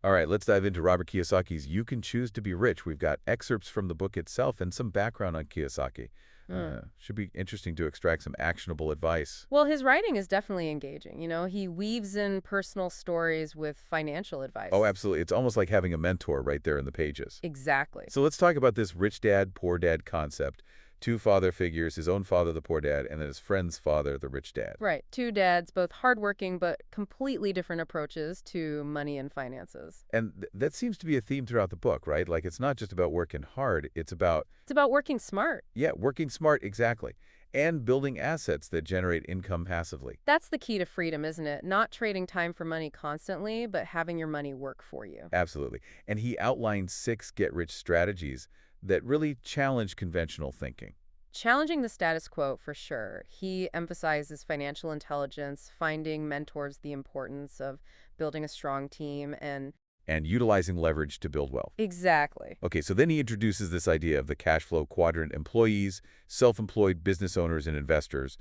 All right, let's dive into Robert Kiyosaki's You Can Choose to Be Rich. We've got excerpts from the book itself and some background on Kiyosaki. Hmm. Should be interesting to extract some actionable advice. Well, his writing is definitely engaging. He weaves in personal stories with financial Oh, advice. absolutely. It's almost like having a mentor right there in the pages. Exactly. So let's talk about this rich dad, poor dad concept. Two father figures, his own father, the poor dad, and then his friend's father, the rich dad. Right. Two dads, both hardworking but completely different approaches to money and finances. And that seems to be a theme throughout the book, right? Like it's not just about working hard, it's about, It's about working smart. yeah, working smart, exactly, and building assets that generate income passively. That's the key to freedom, isn't it? Not trading time for money constantly, but having your money work for you. Absolutely. And he outlined 6 get-rich strategies that really challenge conventional thinking. Challenging the status quo for sure. He emphasizes financial intelligence, finding mentors, the importance of building a strong team, and And utilizing leverage to build wealth. exactly. Okay, so then he introduces this idea of the cash flow quadrant: employees, self-employed business owners, and investors.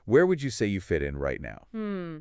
Where would you say you fit in right now? Hmm.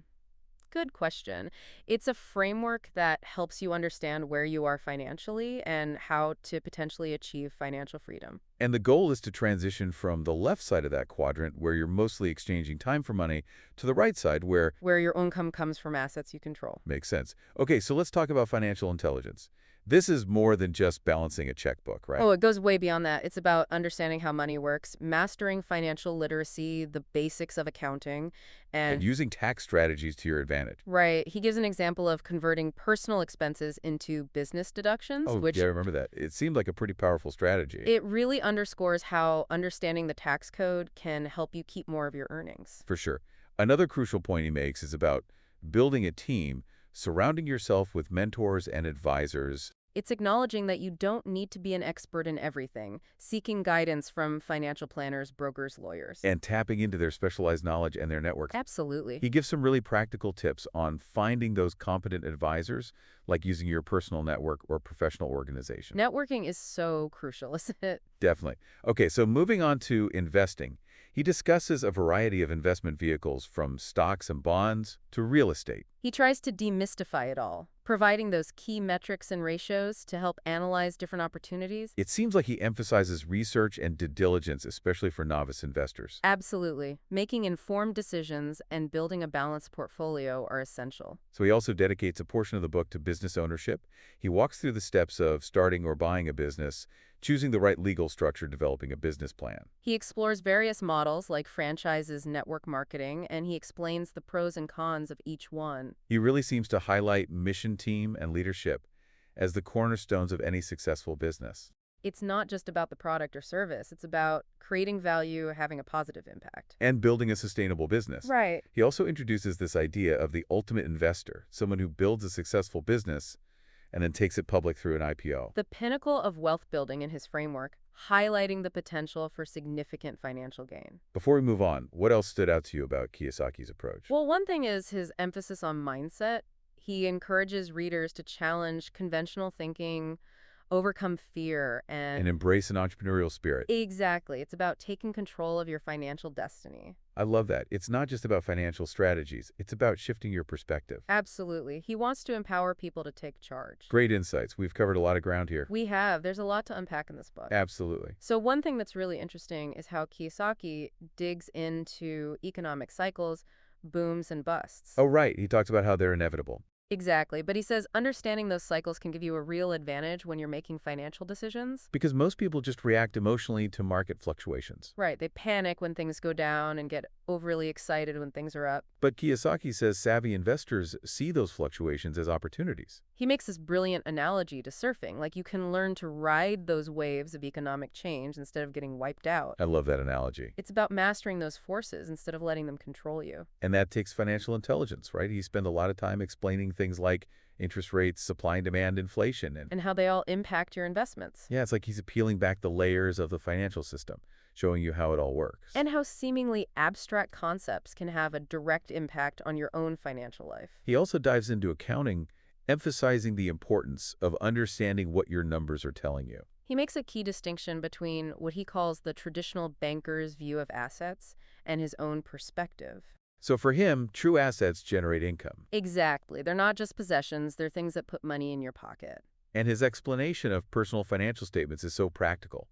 Good question. It's a framework that helps you understand where you are financially and how to potentially achieve financial freedom. And the goal is to transition from the left side of that quadrant, where you're mostly exchanging time for money, to the right side, where Where your income comes from assets you control. makes sense. Okay, so let's talk about financial intelligence. This is more than just balancing a checkbook, right? Oh, it goes way beyond that. It's about understanding how money works, mastering financial literacy, the basics of accounting, And and using tax strategies to your advantage. right, he gives an example of converting personal expenses into business deductions, Oh, yeah, which I remember that. It seemed like a pretty powerful strategy. it really underscores how understanding the tax code can help you keep more of your earnings. For sure. Another crucial point he makes is about building a team, surrounding yourself with mentors and advisors, It's acknowledging that you don't need to be an expert in everything, seeking guidance from financial planners, brokers, lawyers. and tapping into their specialized knowledge and their networks. Absolutely. He gives some really practical tips on finding those competent advisors, like using your personal network or professional organization. Networking is so crucial, isn't it? Definitely. Okay, so moving on to investing. He discusses a variety of investment vehicles from stocks and bonds to real estate. He tries to demystify it all, providing those key metrics and ratios to help analyze different opportunities. It seems like he emphasizes research and due diligence, especially for novice investors. Absolutely. Making informed decisions and building a balanced portfolio are essential. So he also dedicates a portion of the book to business ownership. He walks through the steps of starting or buying a business, choosing the right legal structure, developing a business plan. He explores various models like franchises, network marketing, and he explains the pros and cons of each one. He really seems to highlight mission, team, and leadership as the cornerstones of any successful business. It's not just about the product or service, it's about creating value, having a positive impact. And building a sustainable business. Right. He also introduces this idea of the ultimate investor, someone who builds a successful business and then takes it public through an IPO. The pinnacle of wealth building in his framework, highlighting the potential for significant financial gain. Before we move on, what else stood out to you about Kiyosaki's approach? Well, one thing is his emphasis on mindset. He encourages readers to challenge conventional thinking, overcome fear, And and embrace an entrepreneurial spirit. exactly, it's about taking control of your financial destiny. I love that. It's not just about financial strategies, it's about shifting your perspective. Absolutely. He wants to empower people to take charge. Great insights. We've covered a lot of ground here. There's a lot to unpack in this book. Absolutely. So one thing that's really interesting is how Kiyosaki digs into economic cycles, booms and busts. Oh, right. He talks about how they're inevitable. Exactly, but he says understanding those cycles can give you a real advantage when you're making financial decisions. Because most people just react emotionally to market fluctuations. Right, they panic when things go down and get overly excited when things are up. But Kiyosaki says savvy investors see those fluctuations as opportunities. He makes this brilliant analogy to surfing, like you can learn to ride those waves of economic change instead of getting wiped out. I love that analogy. It's about mastering those forces instead of letting them control you. And that takes financial intelligence, right? He spent a lot of time explaining things like interest rates, supply and demand, inflation, And how they all impact your investments. yeah, it's like he's peeling back the layers of the financial system, showing you how it all works. And how seemingly abstract concepts can have a direct impact on your own financial life. He also dives into accounting, emphasizing the importance of understanding what your numbers are telling you. He makes a key distinction between what he calls the traditional banker's view of assets and his own perspective. So for him, true assets generate income. Exactly. They're not just possessions, they're things that put money in your pocket. And his explanation of personal financial statements is so practical.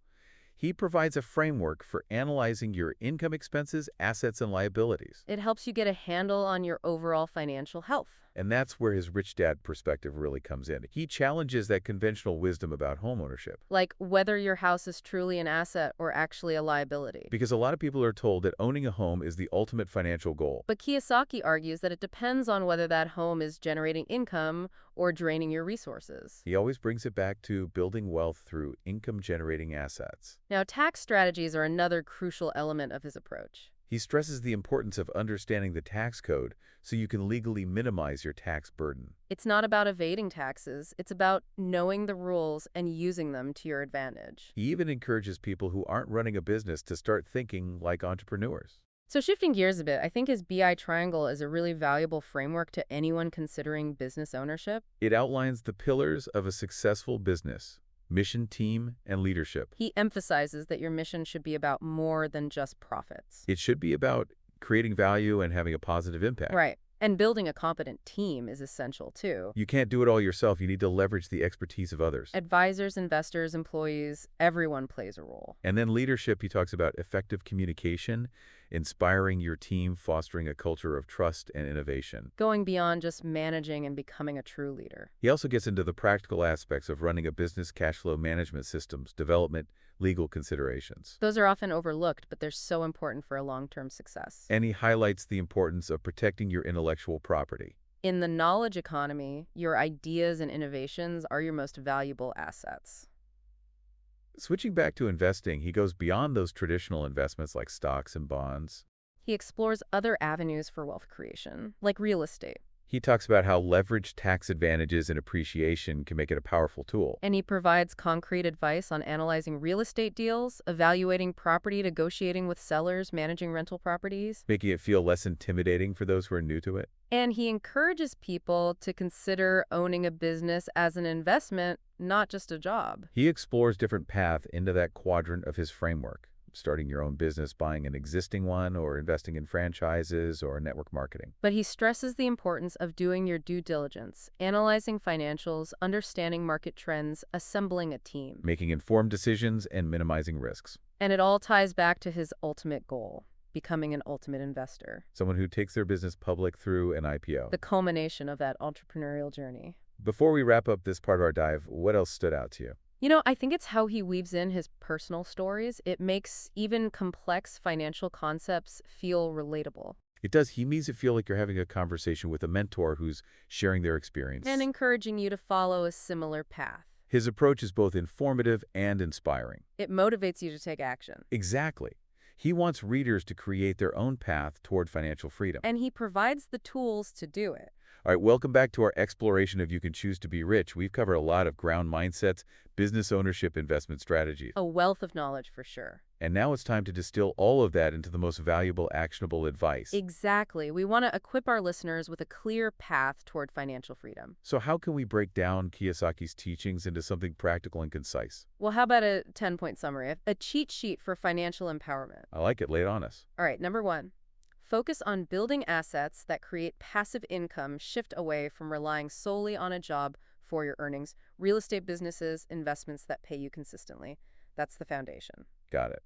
He provides a framework for analyzing your income expenses, assets, and liabilities. It helps you get a handle on your overall financial health. And that's where his rich dad perspective really comes in. He challenges that conventional wisdom about homeownership. Like whether your house is truly an asset or actually a liability. Because a lot of people are told that owning a home is the ultimate financial goal. But Kiyosaki argues that it depends on whether that home is generating income or draining your resources. He always brings it back to building wealth through income-generating assets. Now, tax strategies are another crucial element of his approach. He stresses the importance of understanding the tax code so you can legally minimize your tax burden. It's not about evading taxes, it's about knowing the rules and using them to your advantage. He even encourages people who aren't running a business to start thinking like entrepreneurs. So shifting gears a bit, I think his BI triangle is a really valuable framework to anyone considering business ownership. It outlines the pillars of a successful business: mission, team, and leadership. He emphasizes that your mission should be about more than just profits. It should be about creating value and having a positive impact. Right. And building a competent team is essential too. You can't do it all yourself. You need to leverage the expertise of others. Advisors, investors, employees, everyone plays a role. And then leadership, he talks about effective communication, inspiring your team, fostering a culture of trust and innovation. Going beyond just managing and becoming a true leader. He also gets into the practical aspects of running a business, cash flow management systems, development, legal considerations. Those are often overlooked, but they're so important for a long-term success. And he highlights the importance of protecting your intellectual property. In the knowledge economy, your ideas and innovations are your most valuable assets. Switching back to investing, he goes beyond those traditional investments like stocks and bonds. He explores other avenues for wealth creation, like real estate. He talks about how leveraged tax advantages and appreciation can make it a powerful tool. And he provides concrete advice on analyzing real estate deals, evaluating property, negotiating with sellers, managing rental properties. Making it feel less intimidating for those who are new to it. And he encourages people to consider owning a business as an investment, not just a job. He explores different paths into that quadrant of his framework: starting your own business, buying an existing one, or investing in franchises or network marketing. But he stresses the importance of doing your due diligence, analyzing financials, understanding market trends, assembling a team. Making informed decisions and minimizing risks. And it all ties back to his ultimate goal: becoming an ultimate investor. Someone who takes their business public through an IPO. The culmination of that entrepreneurial journey. Before we wrap up this part of our dive, what else stood out to you? You know, I think it's how he weaves in his personal stories. It makes even complex financial concepts feel relatable. It does. He makes it feel like you're having a conversation with a mentor who's sharing their experience. And encouraging you to follow a similar path. His approach is both informative and inspiring. It motivates you to take action. Exactly. He wants readers to create their own path toward financial freedom. And he provides the tools to do it. All right, welcome back to our exploration of You Can Choose to Be Rich. We've covered a lot of ground mindsets, business ownership, investment strategies. A wealth of knowledge for sure. And now it's time to distill all of that into the most valuable, actionable advice. Exactly. We want to equip our listeners with a clear path toward financial freedom. So how can we break down Kiyosaki's teachings into something practical and concise? Well, how about a 10-point summary? A cheat sheet for financial empowerment. I like it. Lay it on us. All right, number 1. Focus on building assets that create passive income. Shift away from relying solely on a job for your earnings. Real estate businesses, investments that pay you consistently. That's the foundation. Got it.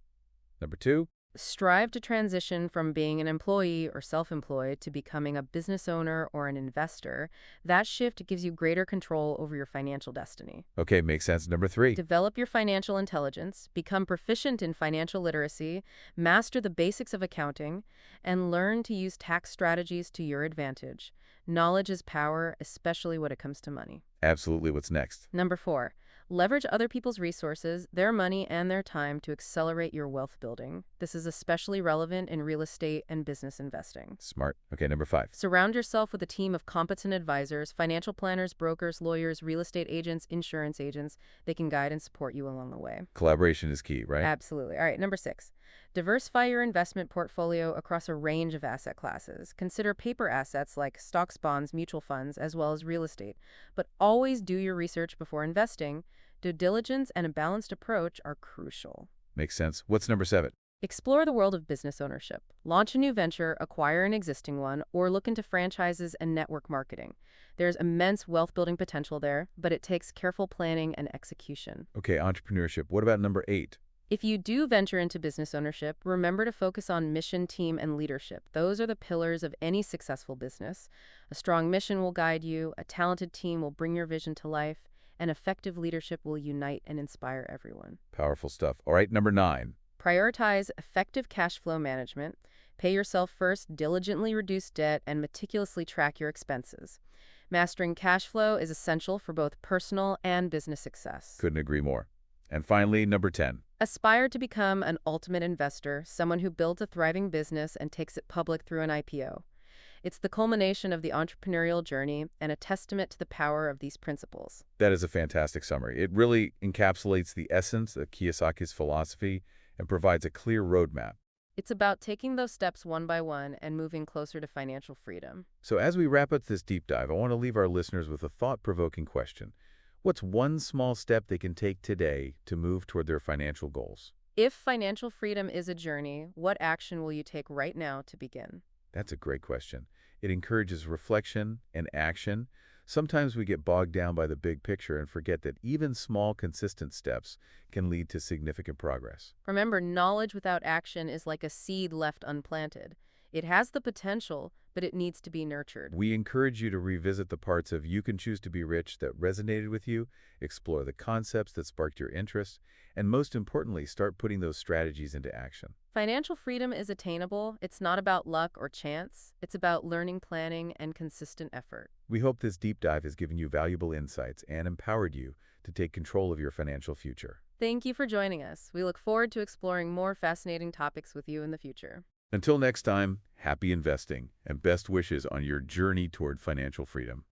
Number 2. Strive to transition from being an employee or self-employed to becoming a business owner or an investor. That shift gives you greater control over your financial destiny. Okay, makes sense. Number 3. Develop your financial intelligence, become proficient in financial literacy, master the basics of accounting, and learn to use tax strategies to your advantage. Knowledge is power, especially when it comes to money. Absolutely. What's next? Number 4. Leverage other people's resources, their money, and their time to accelerate your wealth building. This is especially relevant in real estate and business investing. Smart. Okay, number 5. Surround yourself with a team of competent advisors, financial planners, brokers, lawyers, real estate agents, insurance agents. They can guide and support you along the way. Collaboration is key, right? Absolutely. All right, number 6. Diversify your investment portfolio across a range of asset classes. Consider paper assets like stocks, bonds, mutual funds, as well as real estate. But always do your research before investing. Due diligence and a balanced approach are crucial. Makes sense. What's number 7? Explore the world of business ownership. Launch a new venture, acquire an existing one, or look into franchises and network marketing. There's immense wealth building potential there, but it takes careful planning and execution. Okay, entrepreneurship. What about number 8? If you do venture into business ownership, remember to focus on mission, team, and leadership. Those are the pillars of any successful business. A strong mission will guide you, a talented team will bring your vision to life, and effective leadership will unite and inspire everyone. Powerful stuff. All right, number 9. Prioritize effective cash flow management. Pay yourself first, diligently reduce debt, and meticulously track your expenses. Mastering cash flow is essential for both personal and business success. Couldn't agree more. And finally, number 10. Aspire to become an ultimate investor, someone who builds a thriving business and takes it public through an IPO. It's the culmination of the entrepreneurial journey and a testament to the power of these principles. That is a fantastic summary. It really encapsulates the essence of Kiyosaki's philosophy and provides a clear roadmap. It's about taking those steps one by one and moving closer to financial freedom. So as we wrap up this deep dive, I want to leave our listeners with a thought-provoking question. What's one small step they can take today to move toward their financial goals? If financial freedom is a journey, what action will you take right now to begin? That's a great question. It encourages reflection and action. Sometimes we get bogged down by the big picture and forget that even small, consistent steps can lead to significant progress. Remember, knowledge without action is like a seed left unplanted. It has the potential, but it needs to be nurtured. We encourage you to revisit the parts of You Can Choose to Be Rich that resonated with you, explore the concepts that sparked your interest, and most importantly, start putting those strategies into action. Financial freedom is attainable. It's not about luck or chance. It's about learning, planning, and consistent effort. We hope this deep dive has given you valuable insights and empowered you to take control of your financial future. Thank you for joining us. We look forward to exploring more fascinating topics with you in the future. Until next time, happy investing and best wishes on your journey toward financial freedom.